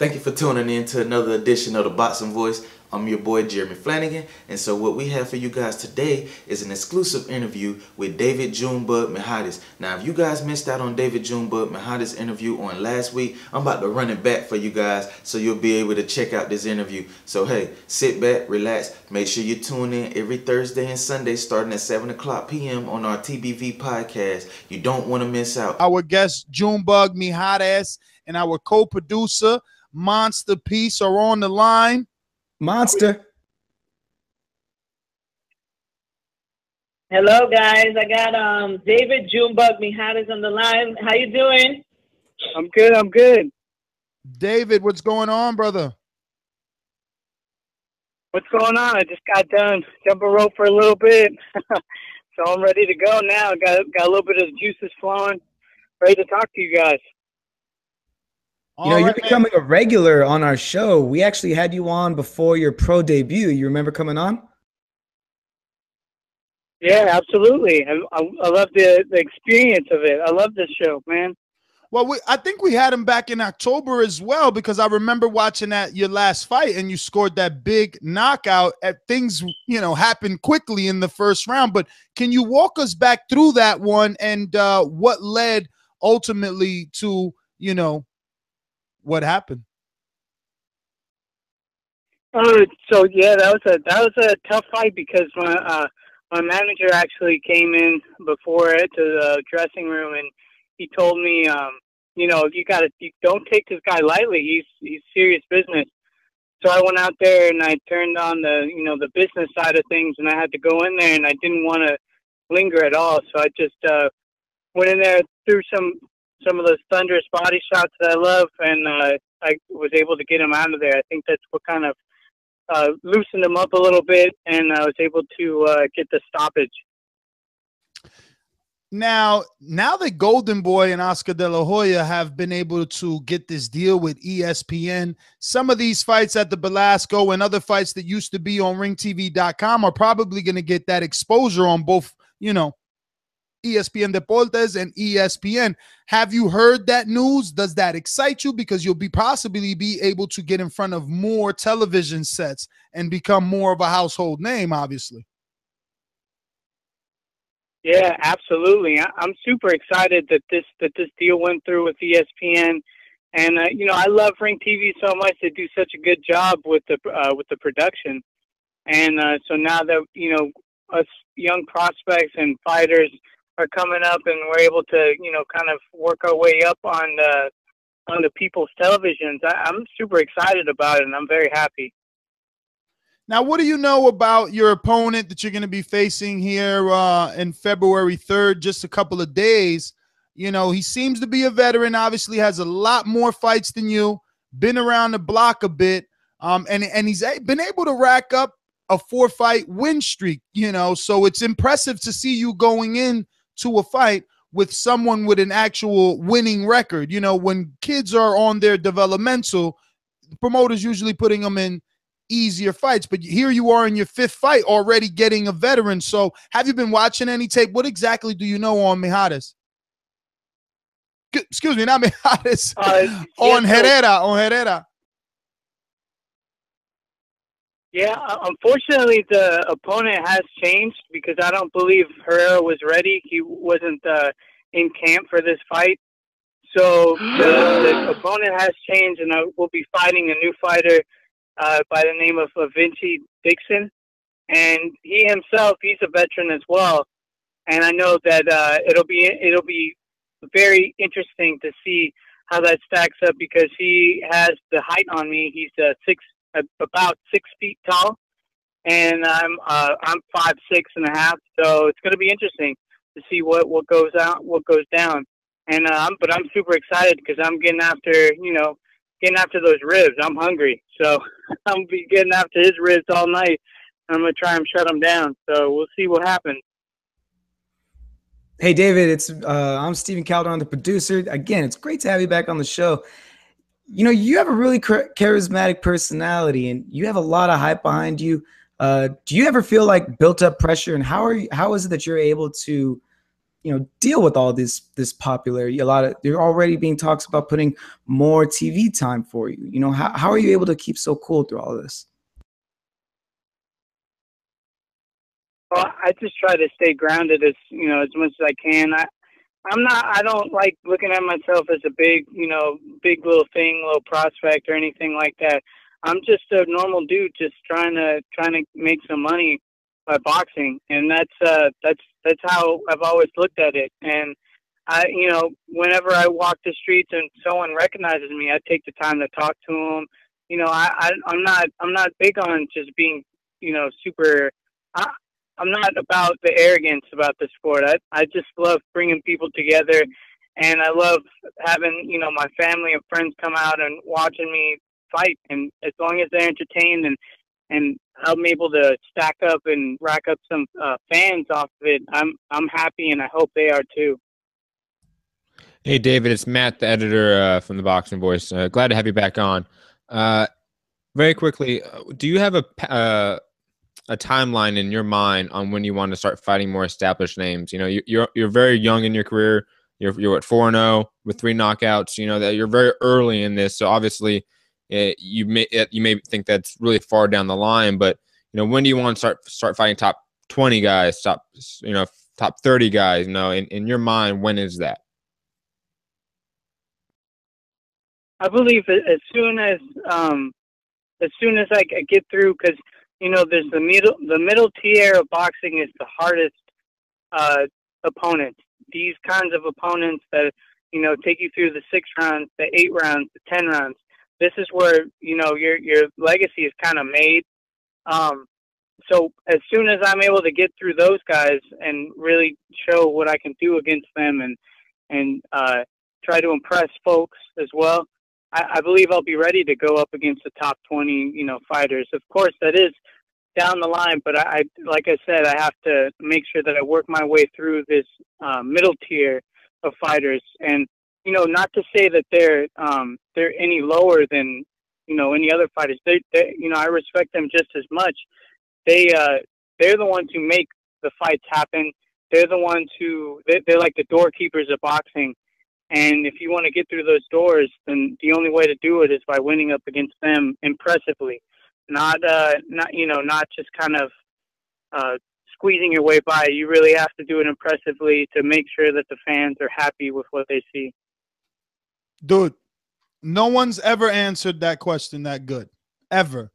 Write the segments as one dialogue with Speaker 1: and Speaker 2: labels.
Speaker 1: Thank you for tuning in to another edition of the Boxing Voice. I'm your boy Jeremy Flanagan, and so what we have for you guys today is an exclusive interview with David JuneBug Mijares. Now, if you guys missed out on David JuneBug Mijares' interview on last week, I'm about to run it back for you guys so you'll be able to check out this interview. So hey, sit back, relax, make sure you tune in every Thursday and Sunday starting at 7 p.m. on our TBV podcast. You don't want to miss out.
Speaker 2: Our guest JuneBug Mijares and our co-producer Monster Peace are on the line.
Speaker 3: Monster.
Speaker 4: Hello, guys. I got David JuneBug Mijares on the line. How you doing?
Speaker 5: I'm good. I'm good.
Speaker 2: David, what's going on, brother?
Speaker 5: What's going on? I just got done jumping rope for a little bit, so I'm ready to go now. Got a little bit of juices flowing. Ready to talk to you guys.
Speaker 3: You know, you're becoming a regular on our show. We actually had you on before your pro debut. You remember coming on?
Speaker 5: Yeah, absolutely. I love the experience of it. I love this show, man.
Speaker 2: Well, I think we had him back in October as well, because I remember watching your last fight and you scored that big knockout. Things, happened quickly in the first round. But can you walk us back through that one and what led ultimately to, what happened?
Speaker 5: So yeah, that was a tough fight because my manager actually came in before it to the dressing room and he told me, you don't take this guy lightly. He's serious business. So I went out there and I turned on the business side of things, and I had to go in there and I didn't want to linger at all. So I just went in there, threw some of those thunderous body shots that I love, and I was able to get him out of there. I think that's what kind of loosened him up a little bit, and I was able to get the stoppage.
Speaker 2: Now that Golden Boy and Oscar De La Hoya have been able to get this deal with ESPN, some of these fights at the Belasco and other fights that used to be on ringtv.com are probably going to get that exposure on both, ESPN Deportes and ESPN. Have you heard that news? Does that excite you? Because you'll possibly be able to get in front of more television sets and become more of a household name, obviously.
Speaker 5: Yeah, absolutely. I'm super excited that this deal went through with ESPN, and I love Ring TV so much. They do such a good job with the production, and so now that us young prospects and fighters are coming up, and we're able to, kind of work our way up on the people's televisions. I'm super excited about it, and I'm very happy.
Speaker 2: Now, what do you know about your opponent that you're going to be facing here in February 3rd, just a couple of days? He seems to be a veteran, obviously has a lot more fights than you, been around the block a bit, and he's been able to rack up a 4-fight win streak, so it's impressive to see you going in to a fight with someone with an actual winning record. When kids are on their developmental, promoters usually putting them in easier fights, but here you are in your 5th fight already getting a veteran. So have you been watching any tape? What exactly do you know on Mijares? Excuse me, not Mijares. On Herrera.
Speaker 5: Yeah, unfortunately, the opponent has changed because I don't believe Herrera was ready. He wasn't in camp for this fight. So the opponent has changed, and I will be fighting a new fighter by the name of Vinci Dixon. And he himself, he's a veteran as well. And I know that it'll be very interesting to see how that stacks up because he has the height on me. He's about 6 feet tall, and I'm 5'6.5". So it's going to be interesting to see what goes down. And but I'm super excited because I'm getting after those ribs. I'm hungry, so I'm gonna be getting after his ribs all night. I'm gonna try and shut him down. So we'll see what happens.
Speaker 3: Hey David, I'm Steven Calderon, the producer. Again, it's great to have you back on the show. You have a really charismatic personality, and you have a lot of hype behind you. Do you ever feel like built up pressure, and how is it that you're able to deal with all this popularity? There are already being talks about putting more TV time for you. How are you able to keep so cool through all of this?
Speaker 5: Well, I just try to stay grounded as much as I can. I don't like looking at myself as a big little prospect or anything like that. I'm just a normal dude, just trying to make some money by boxing, and that's how I've always looked at it. And whenever I walk the streets and someone recognizes me, I take the time to talk to them. I'm not big on just being super. I'm not about the arrogance about the sport. I just love bringing people together, and I love having my family and friends come out and watching me fight. And as long as they're entertained and I'm able to stack up and rack up some fans off of it, I'm happy, and I hope they are too.
Speaker 6: Hey David, it's Matt, the editor from the Boxing Voice. Glad to have you back on. Very quickly, do you have a timeline in your mind on when you want to start fighting more established names? You're very young in your career. You're at 4-0 with 3 knockouts. That you're very early in this. So obviously, you may think that's really far down the line. But when do you want to start fighting top 20 guys, top 30 guys? In your mind, when is that?
Speaker 5: I believe as soon as I get through, because there's the middle tier of boxing is the hardest opponent. These kinds of opponents that take you through the 6 rounds, the 8 rounds, the 10 rounds. This is where your legacy is kind of made. So as soon as I'm able to get through those guys and really show what I can do against them and try to impress folks as well, I believe I'll be ready to go up against the top 20, fighters. Of course, that is down the line, but like I said, I have to make sure that I work my way through this middle tier of fighters, and not to say that they're any lower than any other fighters. I respect them just as much. They're the ones who make the fights happen. They're the ones they're like the doorkeepers of boxing. And if you want to get through those doors, then the only way to do it is by winning up against them impressively, not just kind of squeezing your way by. You really have to do it impressively to make sure that the fans are happy with what they see.
Speaker 2: Dude, no one's ever answered that question that good, ever.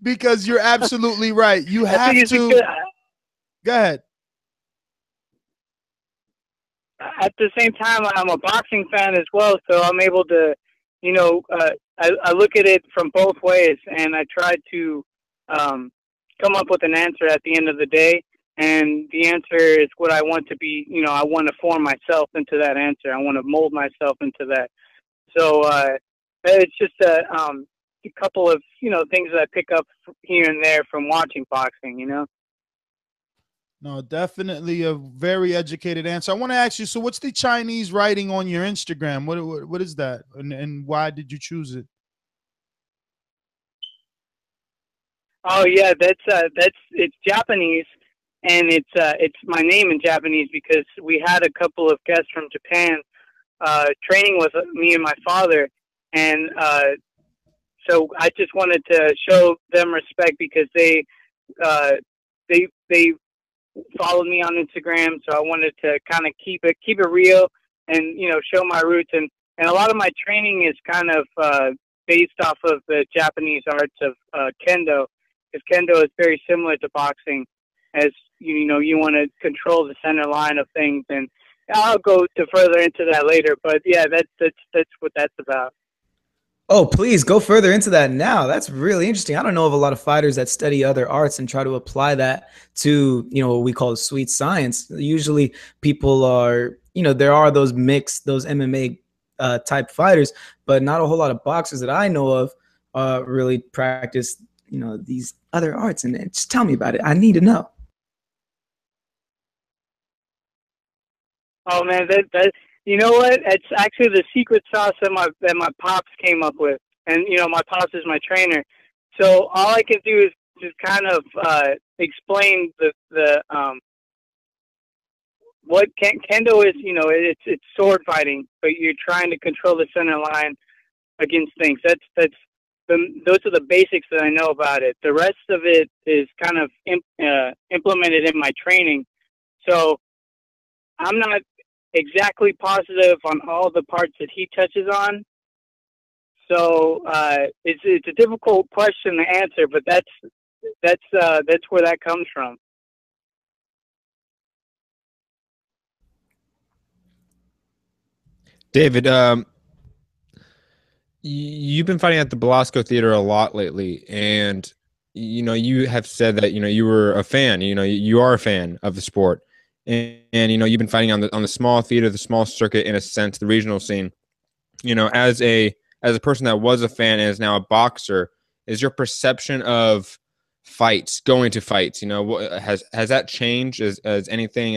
Speaker 2: Because you're absolutely right. You have to. Go ahead.
Speaker 5: At the same time, I'm a boxing fan as well, so I'm able to, I look at it from both ways, and I try to come up with an answer at the end of the day. And the answer is what I want to be. I want to form myself into that answer. I want to mold myself into that. So it's just a couple of things that I pick up here and there from watching boxing.
Speaker 2: No, definitely a very educated answer. I want to ask you, so what's the Chinese writing on your Instagram? What is that? And why did you choose it?
Speaker 5: Oh yeah, it's Japanese, and it's my name in Japanese because we had a couple of guests from Japan training with me and my father, and so I just wanted to show them respect because they followed me on Instagram, so I wanted to kind of keep it real and show my roots, and a lot of my training is kind of based off of the Japanese arts of kendo, because kendo is very similar to boxing, as you want to control the center line of things, and I'll go further into that later, but yeah, that's what that's about.
Speaker 3: Oh, please go further into that now. That's really interesting. I don't know of a lot of fighters that study other arts and try to apply that to, what we call sweet science. Usually people are, there are those MMA type fighters, but not a whole lot of boxers that I know of really practice, these other arts. And just tell me about it. I need to know.
Speaker 5: Oh man, that you know what? It's actually the secret sauce that my pops came up with, and my pops is my trainer. So all I can do is just kind of explain the kendo is, you know, it's sword fighting, but you're trying to control the center line against things. Those are the basics that I know about it. The rest of it is kind of implemented in my training. So I'm not exactly positive on all the parts that he touches on. So it's a difficult question to answer, but that's where that comes from.
Speaker 6: David, you've been fighting at the Belasco Theater a lot lately, and you know you have said that you were a fan. You are a fan of the sport, and you've been fighting on the small theater, the small circuit, in a sense, the regional scene. As a person that was a fan and is now a boxer, is your perception of fights, going to fights, has that changed? As anything,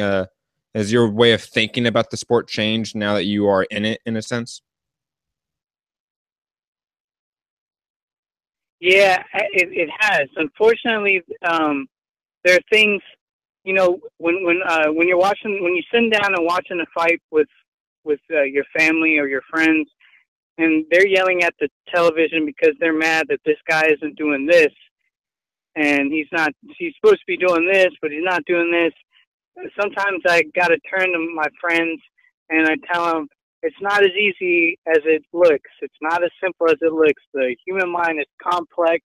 Speaker 6: has your way of thinking about the sport changed now that you are in it, in a sense?
Speaker 5: Yeah, it has. Unfortunately, there are things, when you sit down and watching a fight with your family or your friends, and they're yelling at the television because they're mad that this guy isn't doing this, and he's supposed to be doing this, but he's not doing this. Sometimes I got to turn to my friends and I tell them, it's not as easy as it looks. It's not as simple as it looks. The human mind is complex,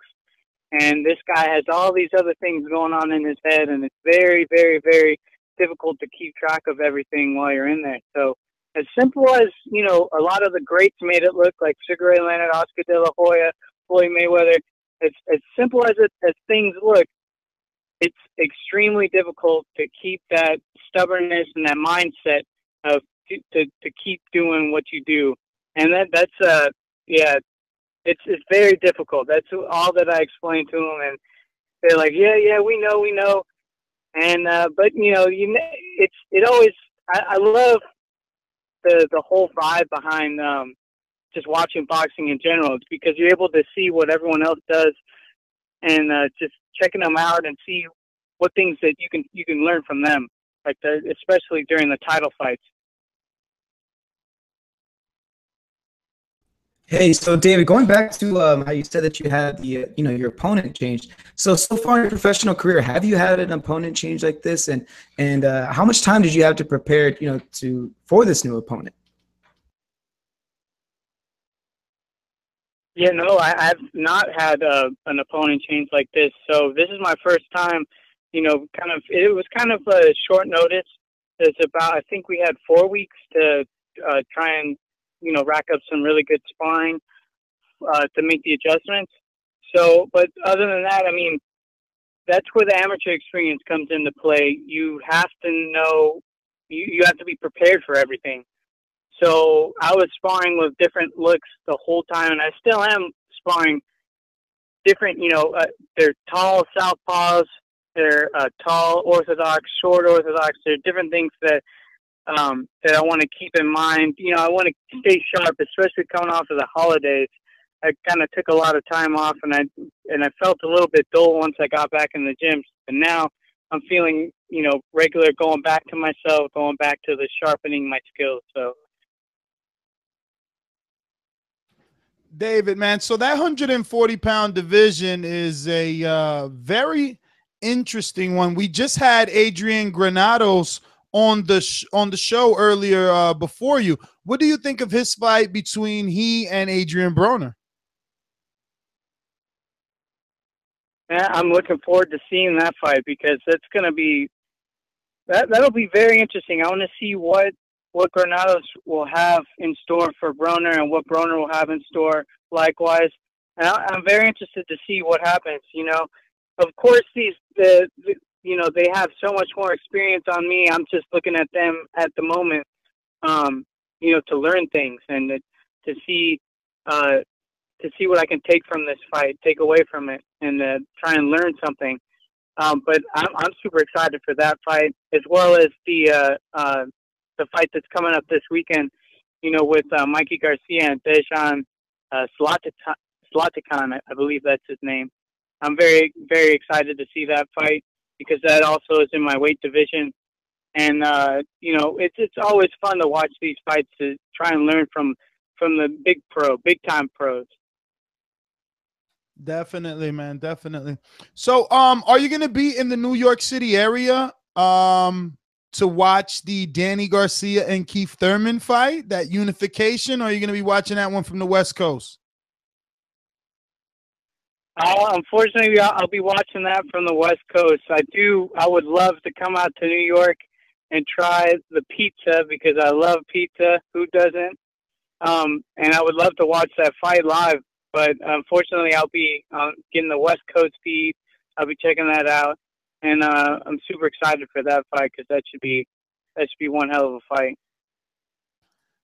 Speaker 5: and this guy has all these other things going on in his head, and it's very, very, very difficult to keep track of everything while you're in there. So as simple as, a lot of the greats made it look, like Sugar Ray Leonard, Oscar De La Hoya, Floyd Mayweather, as simple as things look, it's extremely difficult to keep that stubbornness and that mindset of to keep doing what you do. And that's it's very difficult. That's all that I explain to them, and they're like, yeah, we know. And but it always, I love the whole vibe behind just watching boxing in general. It's because you're able to see what everyone else does, and just checking them out and see what things that you can learn from them, like especially during the title fights.
Speaker 3: Hey, so David, going back to how you said that you had your opponent changed. So far in your professional career, have you had an opponent change like this, and how much time did you have to prepare, for this new opponent?
Speaker 5: Yeah, no, I've not had an opponent change like this. So this is my first time. It was kind of a short notice. I think we had 4 weeks to try and rack up some really good sparring to make the adjustments. So, but other than that, I mean, that's where the amateur experience comes into play. You have to know, you have to be prepared for everything. So I was sparring with different looks the whole time, and I still am sparring different, they're tall southpaws, they're tall orthodox, short orthodox. There are different things that I want to keep in mind. I want to stay sharp, especially coming off of the holidays. I kind of took a lot of time off, and I felt a little bit dull once I got back in the gym. And now I'm feeling, regular, going back to myself, going back to the sharpening my skills. So.
Speaker 2: David, man, so that 140-pound division is a very interesting one. We just had Adrian Granados on the show earlier before you. What do you think of his fight between he and Adrian Broner?
Speaker 5: Yeah, I'm looking forward to seeing that fight, because that's going to be that'll be very interesting. I want to see what Granados will have in store for Broner, and what Broner will have in store likewise. And I'm very interested to see what happens. Of course, they have so much more experience on me. I'm just looking at them at the moment, to learn things and to see what I can take from this fight, take away from it, and try and learn something. But I'm super excited for that fight, as well as the fight that's coming up this weekend, with Mikey Garcia and Dejan Zlatikan, I believe that's his name. I'm very, very excited to see that fight, because that also is in my weight division. And you know, it's always fun to watch these fights to try and learn from the big time pros.
Speaker 2: Definitely, man. Definitely. So, are you going to be in the New York City area to watch the Danny Garcia and Keith Thurman fight, that unification, or are you going to be watching that one from the West Coast?
Speaker 5: Unfortunately, I'll be watching that from the West Coast. I would love to come out to New York and try the pizza because I love pizza. Who doesn't? And I would love to watch that fight live. But unfortunately, I'll be getting the West Coast feed. I'll be checking that out, and I'm super excited for that fight because that should be one hell of a fight.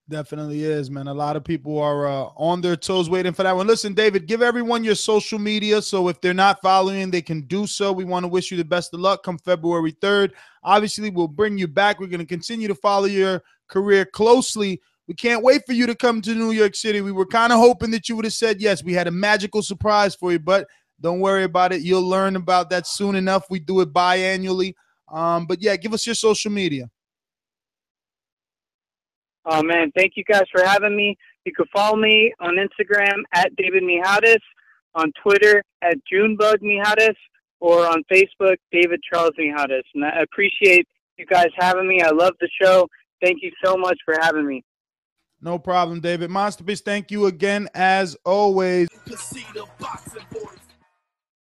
Speaker 2: Definitely is, man. A lot of people are on their toes waiting for that one. Listen, David, give everyone your social media so if they're not following, they can do so. We want to wish you the best of luck come February 3rd. Obviously, we'll bring you back. We're going to continue to follow your career closely. We can't wait for you to come to New York City. We were kind of hoping that you would have said yes. We had a magical surprise for you, but don't worry about it. You'll learn about that soon enough. We do it biannually. But, yeah, give us your social media.
Speaker 5: Oh, man, thank you guys for having me. You can follow me on Instagram at David Mijares, on Twitter at JuneBug Mijares, or on Facebook, David Charles Mijares. And I appreciate you guys having me. I love the show. Thank you so much for having me.
Speaker 2: No problem, David. Monster Bitch, thank you again as always.